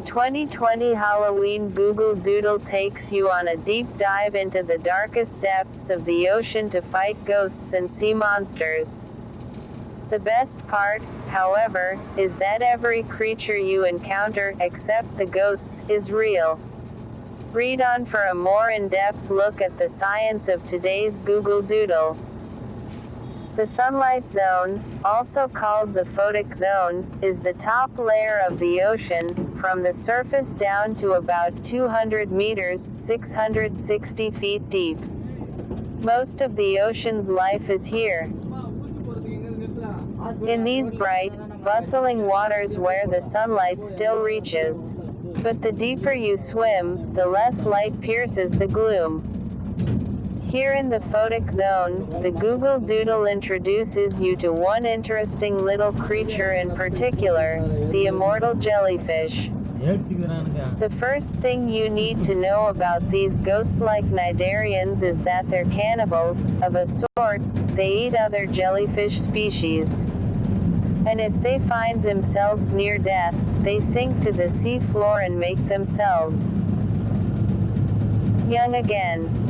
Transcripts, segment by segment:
The 2020 Halloween Google Doodle takes you on a deep dive into the darkest depths of the ocean to fight ghosts and sea monsters. The best part, however, is that every creature you encounter, except the ghosts, is real. Read on for a more in-depth look at the science of today's Google Doodle. The sunlight zone, also called the photic zone, is the top layer of the ocean, from the surface down to about 200 meters, 660 feet deep. Most of the ocean's life is here. In these bright, bustling waters where the sunlight still reaches. But the deeper you swim, the less light pierces the gloom. Here in the photic zone, the Google Doodle introduces you to one interesting little creature in particular, the immortal jellyfish. The first thing you need to know about these ghost-like cnidarians is that they're cannibals, of a sort. They eat other jellyfish species. And if they find themselves near death, they sink to the sea floor and make themselves young again.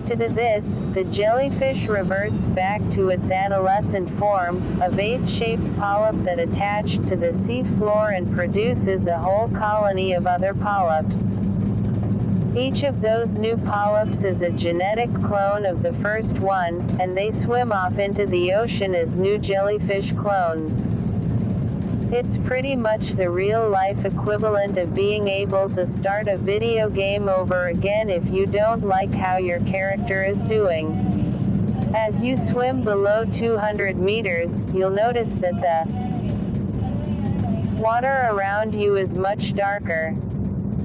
To do this, the jellyfish reverts back to its adolescent form, a vase-shaped polyp that attached to the sea floor and produces a whole colony of other polyps. Each of those new polyps is a genetic clone of the first one, and they swim off into the ocean as new jellyfish clones. It's pretty much the real-life equivalent of being able to start a video game over again if you don't like how your character is doing. As you swim below 200 meters, you'll notice that the water around you is much darker.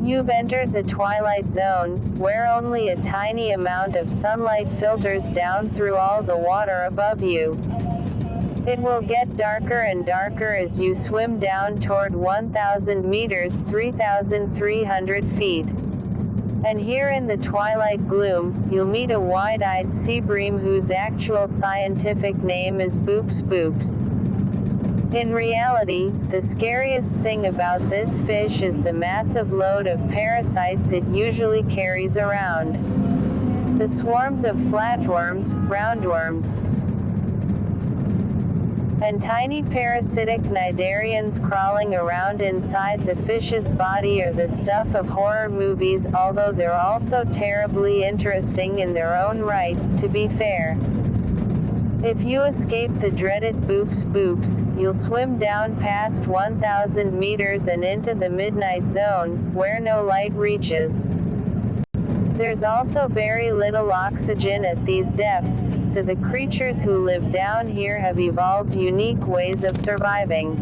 You've entered the twilight zone, where only a tiny amount of sunlight filters down through all the water above you. It will get darker and darker as you swim down toward 1,000 meters, 3,300 feet. And here in the twilight gloom, you'll meet a wide-eyed seabream whose actual scientific name is Boops Boops. In reality, the scariest thing about this fish is the massive load of parasites it usually carries around. The swarms of flatworms, roundworms, and tiny parasitic cnidarians crawling around inside the fish's body are the stuff of horror movies, although they're also terribly interesting in their own right, to be fair. If you escape the dreaded Boops Boops, you'll swim down past 1,000 meters and into the midnight zone, where no light reaches. There's also very little oxygen at these depths, so the creatures who live down here have evolved unique ways of surviving.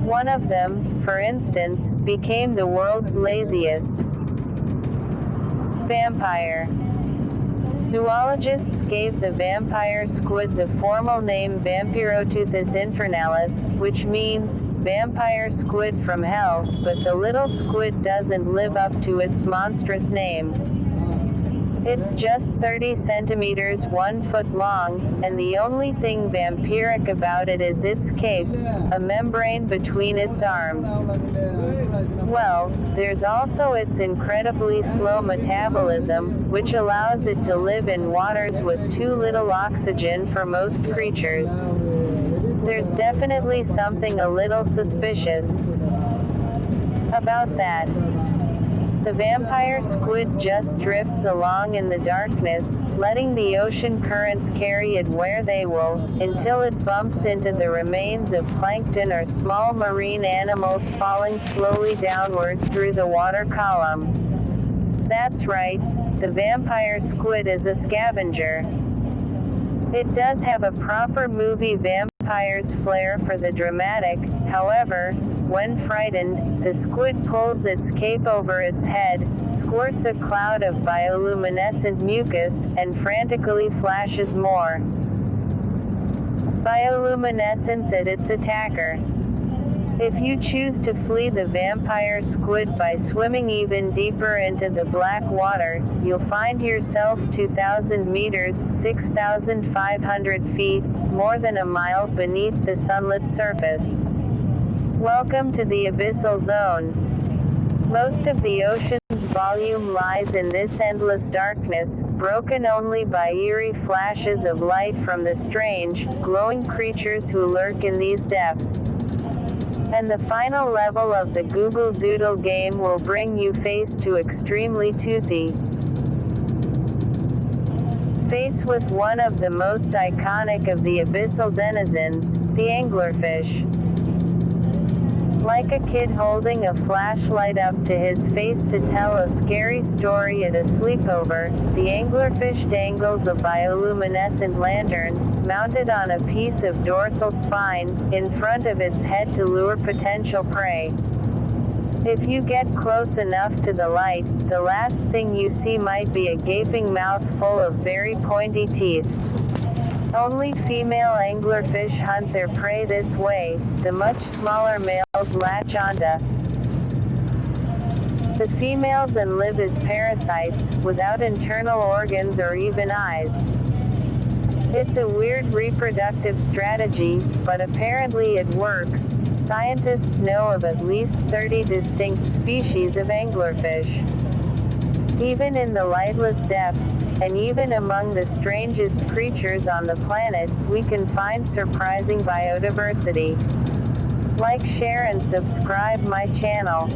One of them, for instance, became the world's laziest vampire. Zoologists gave the vampire squid the formal name Vampiroteuthis infernalis, which means vampire squid from hell, but the little squid doesn't live up to its monstrous name. It's just 30 centimeters 1 foot long, and the only thing vampiric about it is its cape, a membrane between its arms. Well, there's also its incredibly slow metabolism, which allows it to live in waters with too little oxygen for most creatures. There's definitely something a little suspicious about that. The vampire squid just drifts along in the darkness, letting the ocean currents carry it where they will, until it bumps into the remains of plankton or small marine animals falling slowly downward through the water column. That's right, the vampire squid is a scavenger. It does have a proper movie vampire's flair for the dramatic, however, when frightened, the squid pulls its cape over its head, squirts a cloud of bioluminescent mucus, and frantically flashes more bioluminescence at its attacker. If you choose to flee the vampire squid by swimming even deeper into the black water, you'll find yourself 2,000 meters, 6,500 feet, more than a mile beneath the sunlit surface. Welcome to the Abyssal Zone. Most of the ocean's volume lies in this endless darkness, broken only by eerie flashes of light from the strange, glowing creatures who lurk in these depths. And the final level of the Google Doodle game will bring you face to extremely toothy face with one of the most iconic of the abyssal denizens, the anglerfish. Like a kid holding a flashlight up to his face to tell a scary story at a sleepover, the anglerfish dangles a bioluminescent lantern, mounted on a piece of dorsal spine, in front of its head to lure potential prey. If you get close enough to the light, the last thing you see might be a gaping mouth full of very pointy teeth. Only female anglerfish hunt their prey this way, the much smaller males latch onto the females and live as parasites, without internal organs or even eyes. It's a weird reproductive strategy, but apparently it works. Scientists know of at least 30 distinct species of anglerfish. Even in the lightless depths, and even among the strangest creatures on the planet, we can find surprising biodiversity. Like, share and subscribe my channel.